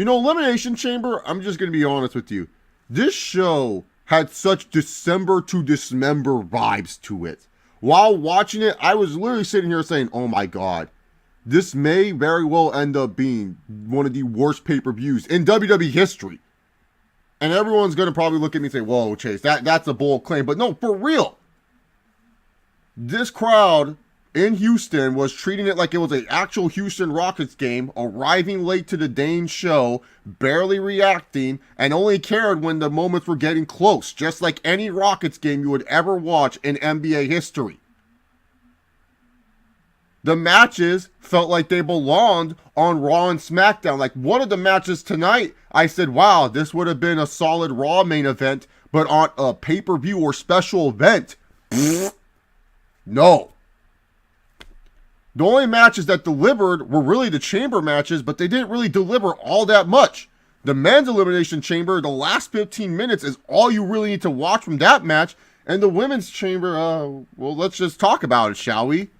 Elimination Chamber, I'm just going to be honest with you. This show had such December to Dismember vibes to it. While watching it, I was literally sitting here saying, oh my god, this may very well end up being one of the worst pay-per-views in WWE history. And everyone's going to probably look at me and say, whoa, Chase, that's a bold claim. But no, for real. This crowd in Houston was treating it like it was an actual Houston Rockets game, arriving late to the Danes show, barely reacting, and only cared when the moments were getting close, just like any Rockets game you would ever watch in NBA history. The matches felt like they belonged on Raw and SmackDown. Like one of the matches tonight, I said, wow, this would have been a solid Raw main event, but on a pay-per-view or special event, no. The only matches that delivered were really the chamber matches, but they didn't really deliver all that much. The men's elimination chamber, the last 15 minutes is all you really need to watch from that match. And the women's chamber, well, let's just talk about it, shall we?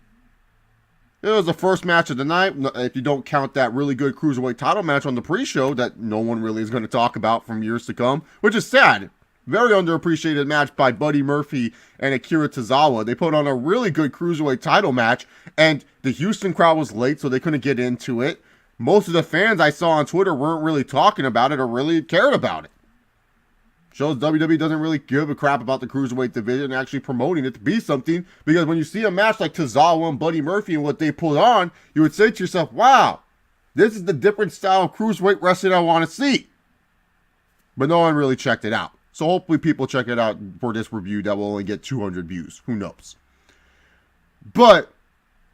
It was the first match of the night, if you don't count that really good Cruiserweight title match on the pre-show that no one really is going to talk about from years to come, which is sad. Very underappreciated match by Buddy Murphy and Akira Tozawa. They put on a really good Cruiserweight title match, and the Houston crowd was late, so they couldn't get into it. Most of the fans I saw on Twitter weren't really talking about it or really cared about it. Shows WWE doesn't really give a crap about the Cruiserweight division and actually promoting it to be something, because when you see a match like Tozawa and Buddy Murphy and what they put on, you would say to yourself, wow, this is the different style of Cruiserweight wrestling I want to see. But no one really checked it out. So hopefully people check it out for this review that will only get 200 views. Who knows? But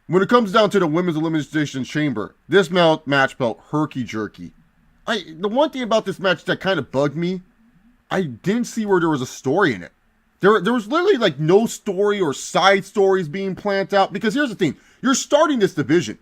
when it comes down to the Women's Elimination Chamber, this match felt herky-jerky. The one thing about this match that kind of bugged me, I didn't see where there was a story in it. There was literally like no story or side stories being planned out. Because here's the thing. You're starting this division.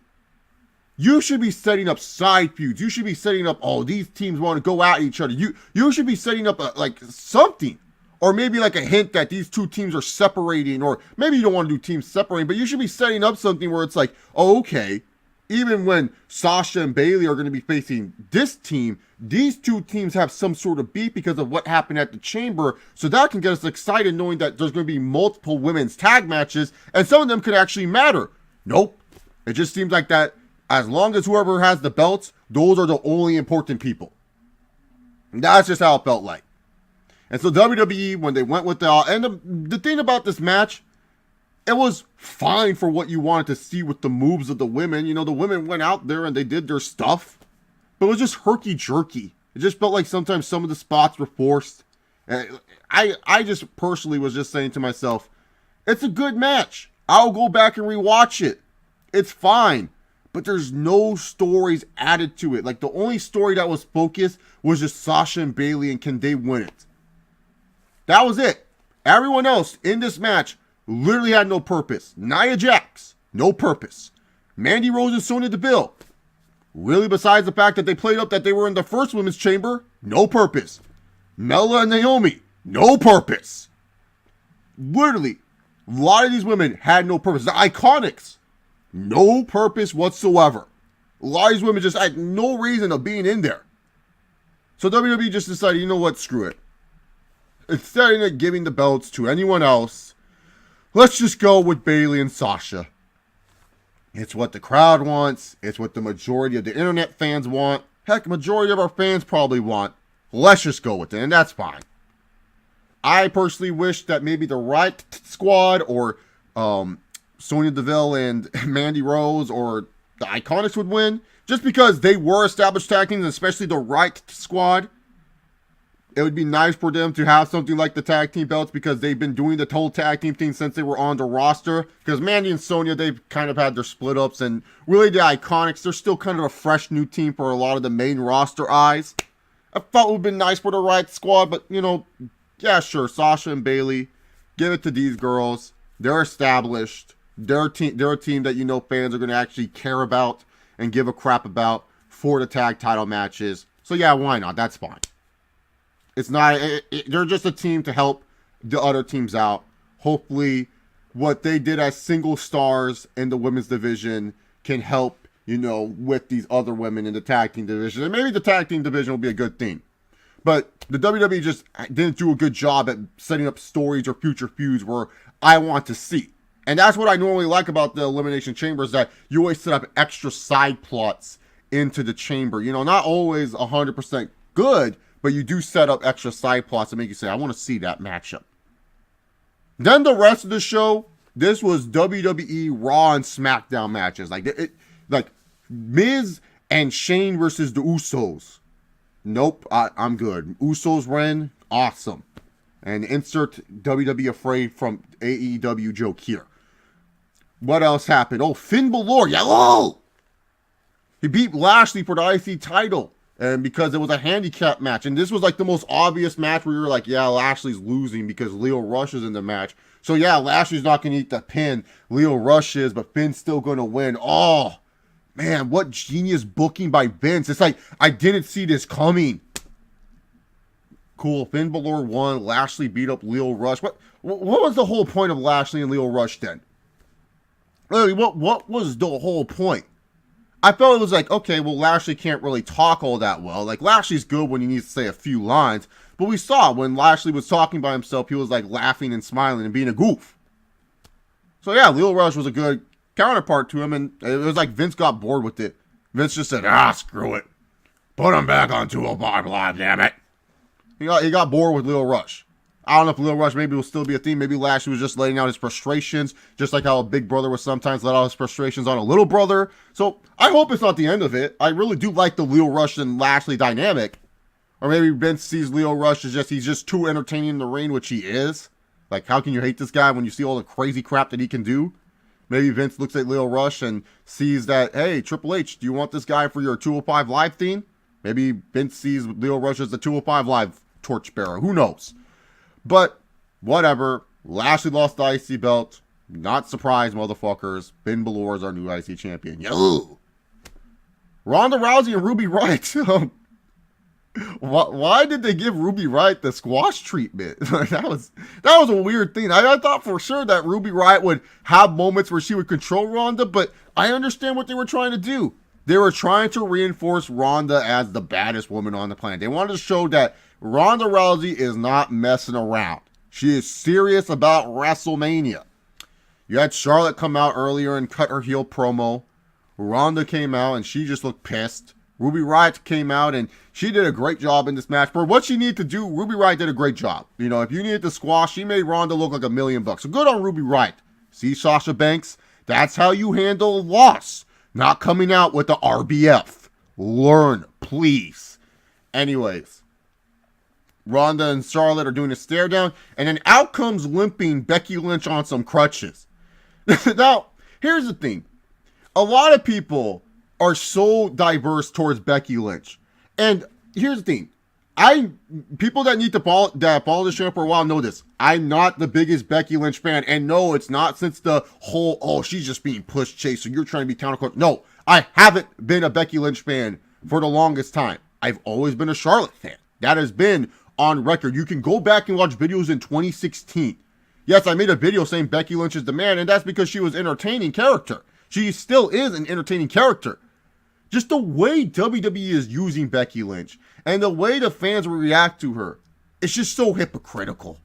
You should be setting up side feuds. You should be setting up, oh, these teams want to go at each other. You should be setting up like something. Or maybe like a hint that these two teams are separating. Or maybe you don't want to do teams separating. But you should be setting up something where it's like, oh, okay. Even when Sasha and Bayley are going to be facing this team, these two teams have some sort of beef because of what happened at the Chamber. So that can get us excited knowing that there's going to be multiple women's tag matches. And some of them could actually matter. Nope. It just seems like that. As long as whoever has the belts, those are the only important people. And that's just how it felt like. And so WWE, when they went with the thing about this match, it was fine for what you wanted to see with the moves of the women. The women went out there and they did their stuff. But it was just herky-jerky. It just felt like sometimes some of the spots were forced. And I just personally was just saying to myself, it's a good match. I'll go back and rewatch it. It's fine. But there's no stories added to it. Like, the only story that was focused was just Sasha and Bayley and can they win it. That was it. Everyone else in this match literally had no purpose. Nia Jax, no purpose. Mandy Rose and Sonya Deville, really besides the fact that they played up that they were in the first women's chamber, no purpose. Mella and Naomi, no purpose. Literally, a lot of these women had no purpose. The Iconics, no purpose whatsoever. A lot of these women just had no reason of being in there. So WWE just decided, you know what, screw it. Instead of giving the belts to anyone else, let's just go with Bayley and Sasha. It's what the crowd wants. It's what the majority of the internet fans want. Heck, majority of our fans probably want. Let's just go with it, and that's fine. I personally wish that maybe the Right Squad or Sonya Deville and Mandy Rose or the Iconics would win, just because they were established tag teams, especially the Right Squad. It would be nice for them to have something like the tag team belts because they've been doing the whole tag team thing since they were on the roster. Because Mandy and Sonya, they've kind of had their split ups, and really the Iconics, they're still kind of a fresh new team for a lot of the main roster eyes. I thought it would have been nice for the Right Squad, but yeah, sure, Sasha and Bayley, give it to these girls. They're established. They're a team that fans are going to actually care about and give a crap about for the tag title matches. So yeah, why not? That's fine. It's not. They're just a team to help the other teams out. Hopefully, what they did as single stars in the women's division can help with these other women in the tag team division. And maybe the tag team division will be a good thing. But the WWE just didn't do a good job at setting up stories or future feuds where I want to see. And that's what I normally like about the Elimination Chamber, is that you always set up extra side plots into the chamber. Not always 100% good, but you do set up extra side plots to make you say, I want to see that matchup. Then the rest of the show, this was WWE Raw and SmackDown matches. Like Miz and Shane versus the Usos. Nope, I'm good. Usos win, awesome. And insert WWE Afraid from AEW joke here. What else happened? Oh, Finn Balor, yellow! He beat Lashley for the IC title. And because it was a handicap match. And this was like the most obvious match where you were like, yeah, Lashley's losing because Leo Rush is in the match. So yeah, Lashley's not going to eat the pin. Leo Rush is, but Finn's still going to win. Oh, man, what genius booking by Vince. It's like, I didn't see this coming. Cool. Finn Balor won. Lashley beat up Leo Rush. What was the whole point of Lashley and Leo Rush then? Really, what was the whole point? I felt it was like, okay, well, Lashley can't really talk all that well. Like, Lashley's good when he needs to say a few lines. But we saw when Lashley was talking by himself, he was like laughing and smiling and being a goof. So yeah, Leo Rush was a good counterpart to him, and it was like Vince got bored with it. Vince just said, screw it. Put him back on 205 Live, damn it. He got bored with Leo Rush. I don't know if Leo Rush maybe will still be a theme. Maybe Lashley was just letting out his frustrations, just like how a big brother would sometimes let out his frustrations on a little brother. So I hope it's not the end of it. I really do like the Leo Rush and Lashley dynamic. Or maybe Vince sees Leo Rush as he's just too entertaining in the ring, which he is. Like, how can you hate this guy when you see all the crazy crap that he can do? Maybe Vince looks at Leo Rush and sees that, hey, Triple H, do you want this guy for your 205 Live theme? Maybe Vince sees Leo Rush as the 205 Live torchbearer. Who knows? But whatever. Lashley lost the IC belt. Not surprised, motherfuckers. Finn Balor is our new IC champion. Yo! Ronda Rousey and Ruby Riott. Why did they give Ruby Riott the squash treatment? that was a weird thing. I thought for sure that Ruby Riott would have moments where she would control Ronda, but I understand what they were trying to do. They were trying to reinforce Ronda as the baddest woman on the planet. They wanted to show that Ronda Rousey is not messing around. She is serious about WrestleMania. You had Charlotte come out earlier and cut her heel promo. Ronda came out and she just looked pissed. Ruby Riott came out and she did a great job in this match. For what she needed to do, Ruby Riott did a great job. If you needed to squash, she made Ronda look like $1 million. So good on Ruby Riott. See, Sasha Banks, that's how you handle a loss. Not coming out with the RBF. Learn, please. Anyways, Ronda and Charlotte are doing a stare down, and then out comes limping Becky Lynch on some crutches. Now, here's the thing. A lot of people are so diverse towards Becky Lynch. And here's the thing. People that need to follow this channel for a while know this. I'm not the biggest Becky Lynch fan. And no, it's not since the whole, she's just being pushed chase, so you're trying to be counterculture. No, I haven't been a Becky Lynch fan for the longest time. I've always been a Charlotte fan. That has been on record. You can go back and watch videos in 2016. Yes, I made a video saying Becky Lynch is the man, and that's because she was an entertaining character. She still is an entertaining character. Just the way WWE is using Becky Lynch and the way the fans react to her, it's just so hypocritical.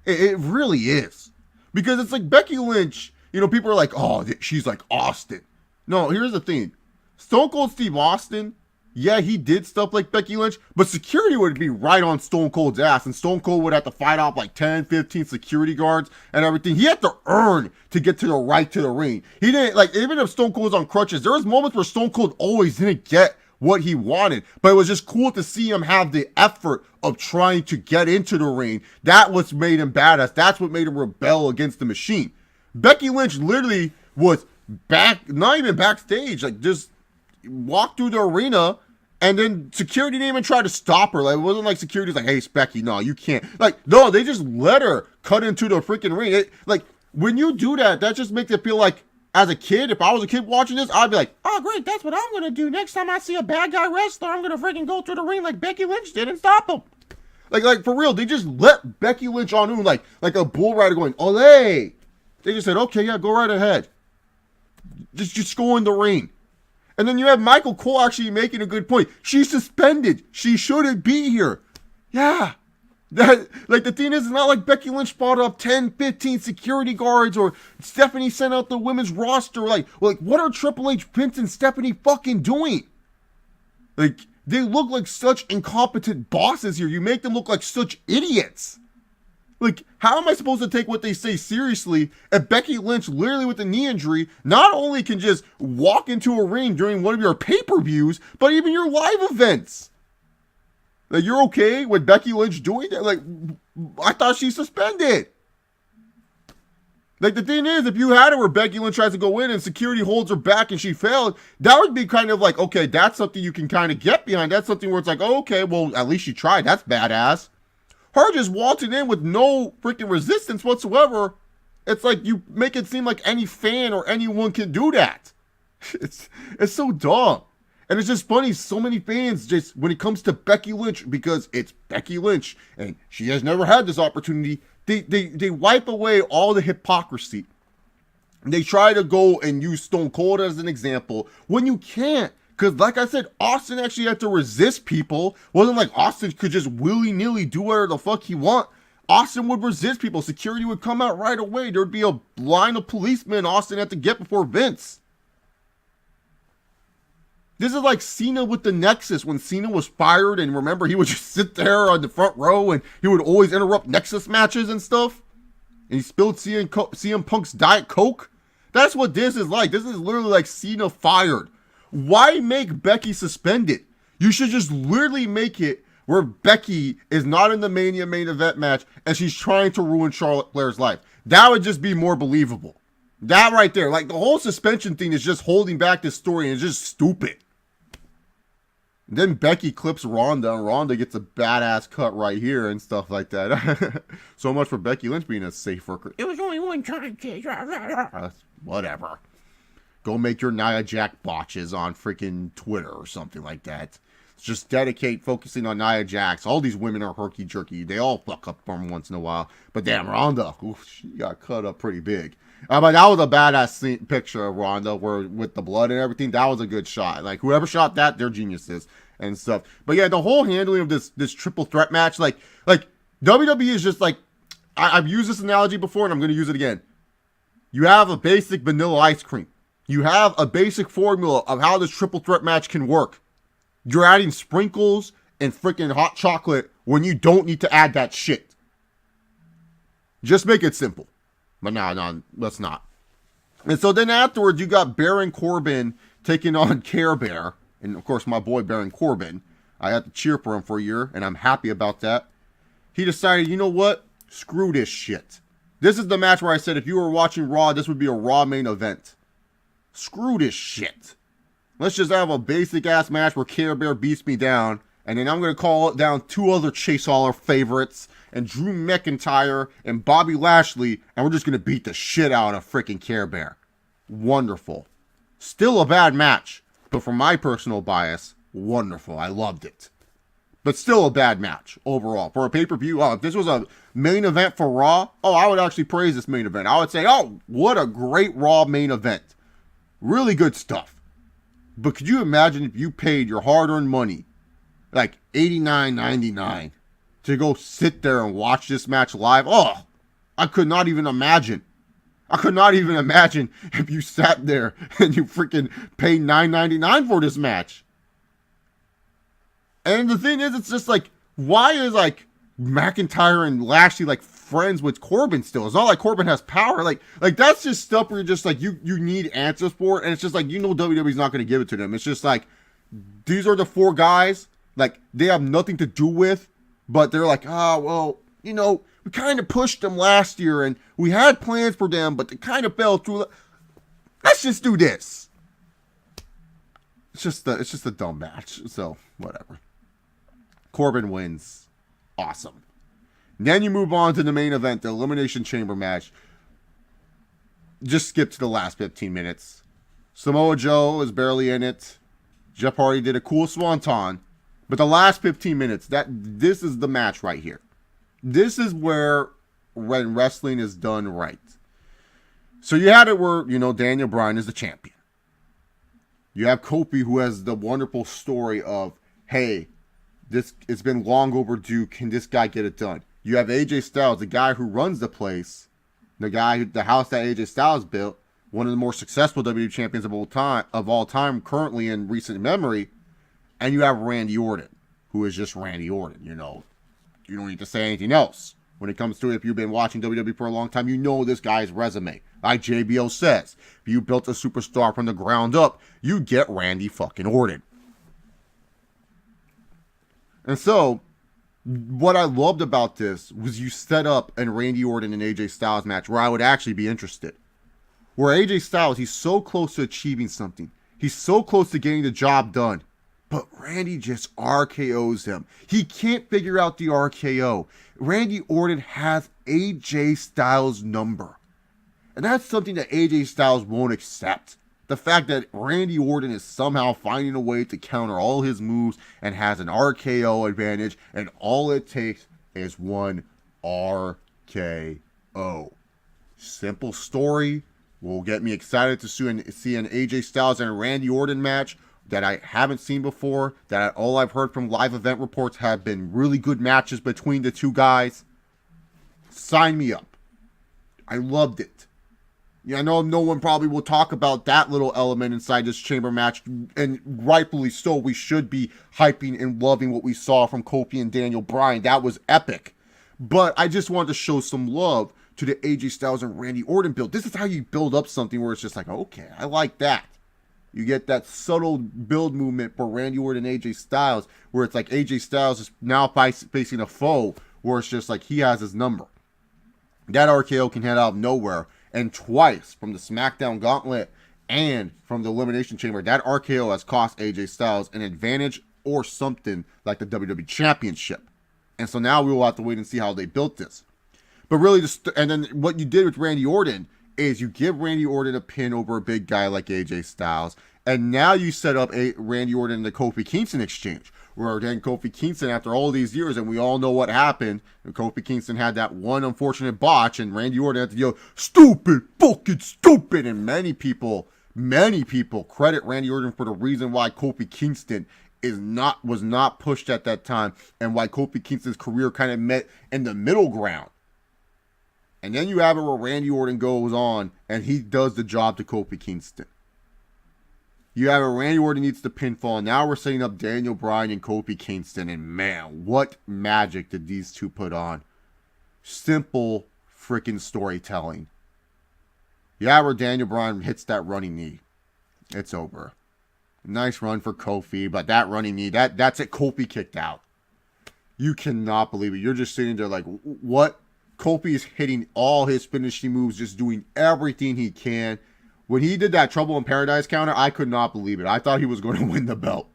It really is. Because it's like Becky Lynch, people are like, oh, she's like Austin. No, here's the thing. Stone Cold Steve Austin, yeah, he did stuff like Becky Lynch, but security would be right on Stone Cold's ass, and Stone Cold would have to fight off like 10, 15 security guards and everything. He had to earn to get to the right to the ring. He didn't, even if Stone Cold was on crutches, there was moments where Stone Cold always didn't get what he wanted, but it was just cool to see him have the effort of trying to get into the ring. That was made him badass. That's what made him rebel against the machine. Becky Lynch literally was not even backstage, just walked through the arena, and then security didn't even try to stop her. It wasn't like security's like, hey, Becky, no, you can't. No, they just let her cut into the freaking ring. When you do that, that just makes it feel like, as a kid, if I was a kid watching this, I'd be like, oh, great, that's what I'm going to do. Next time I see a bad guy wrestler, I'm going to freaking go through the ring like Becky Lynch did and stop him. Like for real, they just let Becky Lynch on like a bull rider going, ole. They just said, okay, yeah, go right ahead. Just go in the ring. And then you have Michael Cole actually making a good point. She's suspended. She shouldn't be here. Yeah. The thing is, it's not like Becky Lynch brought up 10, 15 security guards or Stephanie sent out the women's roster. Like what are Triple H, Vince, and Stephanie fucking doing? Like, they look like such incompetent bosses here. You make them look like such idiots. Like, how am I supposed to take what they say seriously if Becky Lynch, literally with a knee injury, not only can just walk into a ring during one of your pay-per-views, but even your live events? Like, you're okay with Becky Lynch doing that? Like, I thought she's suspended. Like, the thing is, if you had it where Becky Lynch tries to go in and security holds her back and she failed, that would be kind of like, okay, that's something you can kind of get behind. That's something where it's like, oh, okay, well, at least she tried. That's badass. Her just waltzing in with no freaking resistance whatsoever, it's like you make it seem like any fan or anyone can do that. It's so dumb. And it's just funny, so many fans just, when it comes to Becky Lynch, because it's Becky Lynch and she has never had this opportunity, they wipe away all the hypocrisy. They try to go and use Stone Cold as an example when you can't. Because like I said, Austin actually had to resist people. It wasn't like Austin could just willy-nilly do whatever the fuck he want. Austin would resist people. Security would come out right away. There would be a line of policemen Austin had to get before Vince. This is like Cena with the Nexus. When Cena was fired, and remember, he would just sit there on the front row and he would always interrupt Nexus matches and stuff. And he spilled CM Punk's Diet Coke. That's what this is like. This is literally like Cena fired. Why make Becky suspended? You should just literally make it where Becky is not in the Mania main event match and she's trying to ruin Charlotte Flair's life. That would just be more believable. That right there, like the whole suspension thing is just holding back this story and it's just stupid. And then Becky clips Ronda and Ronda gets a badass cut right here and stuff like that. So much for Becky Lynch being a safe worker. It was only one time. Whatever. Go make your Nia Jax botches on freaking Twitter or something like that. Just dedicate focusing on Nia Jax. All these women are herky-jerky. They all fuck up from once in a while. But damn, Ronda, oof, she got cut up pretty big. But that was a badass picture of Ronda where, with the blood and everything. That was a good shot. Like, whoever shot that, they're geniuses and stuff. But yeah, the whole handling of this triple threat match, like WWE is just like, I've used this analogy before and I'm going to use it again. You have a basic vanilla ice cream. You have a basic formula of how this triple threat match can work. You're adding sprinkles and freaking hot chocolate when you don't need to add that shit. Just make it simple. But no, let's not. And so then afterwards, you got Baron Corbin taking on Care Bear. And of course, my boy Baron Corbin. I had to cheer for him for a year, and I'm happy about that. He decided, you know what? Screw this shit. This is the match where I said if you were watching Raw, this would be a Raw main event. Screw this shit. Let's just have a basic ass match where Care Bear beats me down. And then I'm going to call it down two other Chase Holler favorites. And Drew McIntyre and Bobby Lashley. And we're just going to beat the shit out of freaking Care Bear. Wonderful. Still a bad match. But for my personal bias, wonderful. I loved it. But still a bad match overall. For a pay-per-view, if this was a main event for Raw, I would actually praise this main event. I would say, what a great Raw main event. Really good stuff. But could you imagine if you paid your hard-earned money, like $89.99, to go sit there and watch this match live? Oh, I could not even imagine. I could not even imagine if you sat there and you freaking paid $9.99 for this match. And the thing is, it's just like, why is like McIntyre and Lashley like friends with Corbin still? It's not like Corbin has power. Like that's just stuff where you're just like, you need answers for it. And it's just like, WWE's not going to give it to them. It's just like, these are the four guys, like they have nothing to do with, but they're like, we kind of pushed them last year and we had plans for them, but they kind of fell through. Let's just do this. It's just a dumb match. So whatever. Corbin wins. Awesome. Then you move on to the main event, the Elimination Chamber match. Just skip to the last 15 minutes. Samoa Joe is barely in it. Jeff Hardy did a cool swanton. But the last 15 minutes, this is the match right here. This is where when wrestling is done right. So you had it where, Daniel Bryan is the champion. You have Kofi, who has the wonderful story of, hey, it's been long overdue. Can this guy get it done? You have AJ Styles, the guy who runs the place, the house that AJ Styles built, one of the more successful WWE champions of all time, currently in recent memory, and you have Randy Orton, who is just Randy Orton. You know, you don't need to say anything else. When it comes to it, if you've been watching WWE for a long time, you know this guy's resume. Like JBL says, if you built a superstar from the ground up, you get Randy fucking Orton. And so, what I loved about this was you set up a Randy Orton and AJ Styles match where I would actually be interested. Where AJ Styles, he's so close to achieving something. He's so close to getting the job done. But Randy just RKOs him. He can't figure out the RKO. Randy Orton has AJ Styles' number. And that's something that AJ Styles won't accept. The fact that Randy Orton is somehow finding a way to counter all his moves and has an RKO advantage, and all it takes is one RKO. Simple story. Will get me excited to see an AJ Styles and Randy Orton match that I haven't seen before, that all I've heard from live event reports have been really good matches between the two guys. Sign me up. I loved it. Yeah, I know no one probably will talk about that little element inside this chamber match, and rightfully so. We should be hyping and loving what we saw from Kofi and Daniel Bryan. That was epic. But I just wanted to show some love to the AJ Styles and Randy Orton build. This is how you build up something where it's just like, okay, I like that. You get that subtle build movement for Randy Orton and AJ Styles, where it's like AJ Styles is now facing a foe, where it's just like he has his number. That RKO can head out of nowhere, and twice from the SmackDown Gauntlet and from the Elimination Chamber, that RKO has cost AJ Styles an advantage or something like the WWE Championship. And so now we will have to wait and see how they built this. But really, and then what you did with Randy Orton is you give Randy Orton a pin over a big guy like AJ Styles, and now you set up a Randy Orton and the Kofi Kingston exchange, where then Kofi Kingston, after all these years, and we all know what happened, and Kofi Kingston had that one unfortunate botch, and Randy Orton had to yell, "Stupid, fucking stupid," and many people credit Randy Orton for the reason why Kofi Kingston was not pushed at that time, and why Kofi Kingston's career kind of met in the middle ground. And then you have it where Randy Orton goes on and he does the job to Kofi Kingston. You have it, Randy Orton needs the pinfall. Now we're setting up Daniel Bryan and Kofi Kingston. And man, what magic did these two put on? Simple freaking storytelling. Yeah, where Daniel Bryan hits that running knee. It's over. Nice run for Kofi, but that running knee, that's it. Kofi kicked out. You cannot believe it. You're just sitting there like, what? Kofi is hitting all his finishing moves, just doing everything he can. When he did that Trouble in Paradise counter, I could not believe it. I thought he was going to win the belt.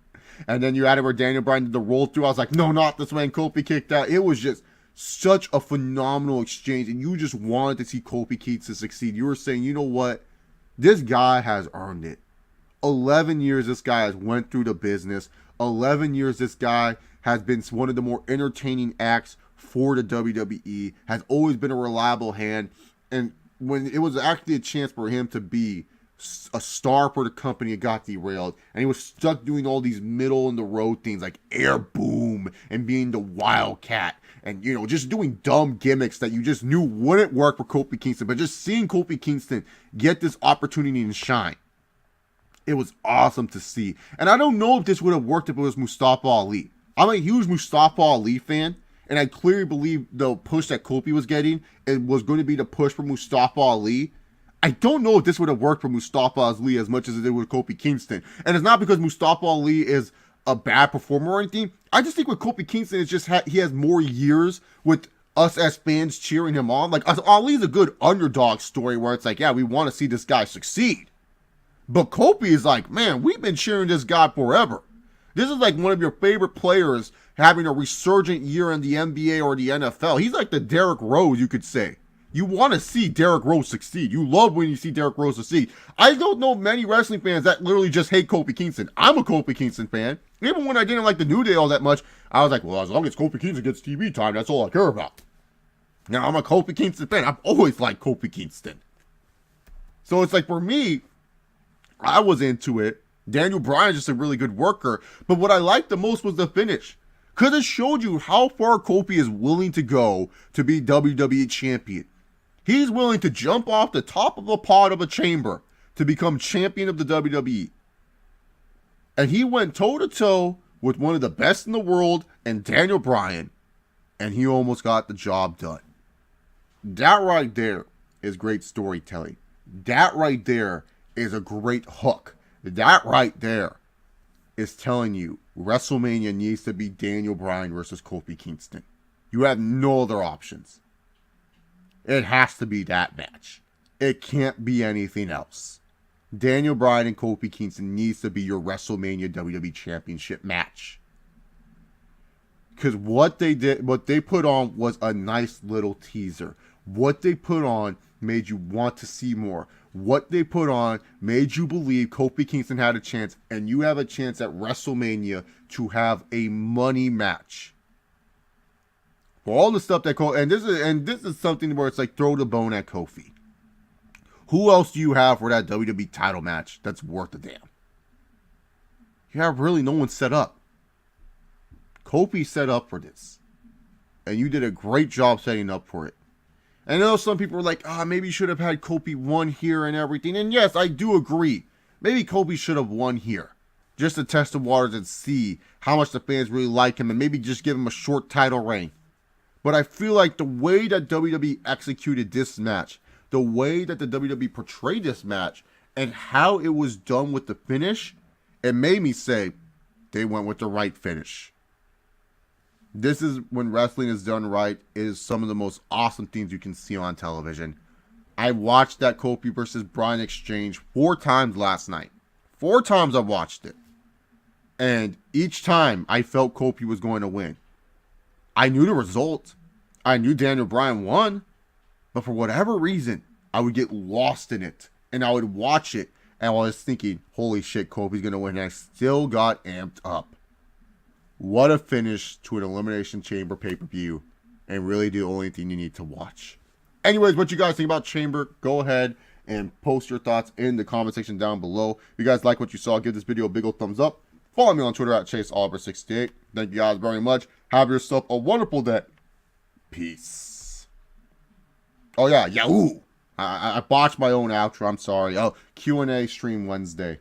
And then you had it where Daniel Bryan did the roll through. I was like, no, not this way. And Kofi kicked out. It was just such a phenomenal exchange. And you just wanted to see Kofi Kingston succeed. You were saying, you know what? This guy has earned it. 11 years this guy has went through the business. 11 years this guy has been one of the more entertaining acts for the WWE, has always been a reliable hand, and when it was actually a chance for him to be a star for the company, it got derailed, and he was stuck doing all these middle in the road things like air boom and being the Wildcat, and just doing dumb gimmicks that you just knew wouldn't work for Kofi Kingston. But just seeing Kofi Kingston get this opportunity and shine, it was awesome to see. And I don't know if this would have worked if it was Mustafa Ali. I'm a huge Mustafa Ali fan, and I clearly believe the push that Kofi was getting, it was going to be the push for Mustafa Ali. I don't know if this would have worked for Mustafa Ali as much as it did with Kofi Kingston. And it's not because Mustafa Ali is a bad performer or anything. I just think with Kofi Kingston, it's just he has more years with us as fans cheering him on. Like, Ali's a good underdog story where it's like, yeah, we want to see this guy succeed. But Kofi is like, man, we've been cheering this guy forever. This is like one of your favorite players having a resurgent year in the NBA or the NFL. He's like the Derrick Rose, you could say. You want to see Derrick Rose succeed. You love when you see Derrick Rose succeed. I don't know many wrestling fans that literally just hate Kofi Kingston. I'm a Kofi Kingston fan. Even when I didn't like the New Day all that much, I was like, well, as long as Kofi Kingston gets TV time, that's all I care about. Now, I'm a Kofi Kingston fan. I've always liked Kofi Kingston. So it's like, for me, I was into it. Daniel Bryan is just a really good worker. But what I liked the most was the finish. Because it showed you how far Kofi is willing to go to be WWE champion. He's willing to jump off the top of a pod of a chamber to become champion of the WWE. And he went toe-to-toe with one of the best in the world and Daniel Bryan. And he almost got the job done. That right there is great storytelling. That right there is a great hook. That right there is telling you WrestleMania needs to be Daniel Bryan versus Kofi Kingston. You have no other options. It has to be that match. It can't be anything else. Daniel Bryan and Kofi Kingston needs to be your WrestleMania WWE Championship match. Because what they put on was a nice little teaser. What they put on made you want to see more. What they put on made you believe Kofi Kingston had a chance, and you have a chance at WrestleMania to have a money match. For all the stuff that Kofi, and this is something where it's like throw the bone at Kofi. Who else do you have for that WWE title match that's worth a damn? You have really no one set up. Kofi set up for this. And you did a great job setting up for it. And I know some people are like, maybe you should have had Kofi won here and everything. And yes, I do agree. Maybe Kofi should have won here. Just to test the waters and see how much the fans really like him. And maybe just give him a short title reign. But I feel like the way that WWE executed this match, the way that the WWE portrayed this match, and how it was done with the finish, it made me say they went with the right finish. This is when wrestling is done right. It is some of the most awesome things you can see on television. I watched that Kofi versus Bryan exchange 4 times last night. 4 times I watched it. And each time I felt Kofi was going to win. I knew the result. I knew Daniel Bryan won. But for whatever reason, I would get lost in it. And I would watch it. And I was thinking, holy shit, Kofi's going to win. And I still got amped up. What a finish to an Elimination Chamber pay-per-view. And really the only thing you need to watch. Anyways, what you guys think about Chamber, go ahead and post your thoughts in the comment section down below. If you guys like what you saw, give this video a big old thumbs up. Follow me on Twitter at ChaseOliver68. Thank you guys very much. Have yourself a wonderful day. Peace. Oh yeah, Yahoo! I botched my own outro. I'm sorry. Oh, Q&A stream Wednesday.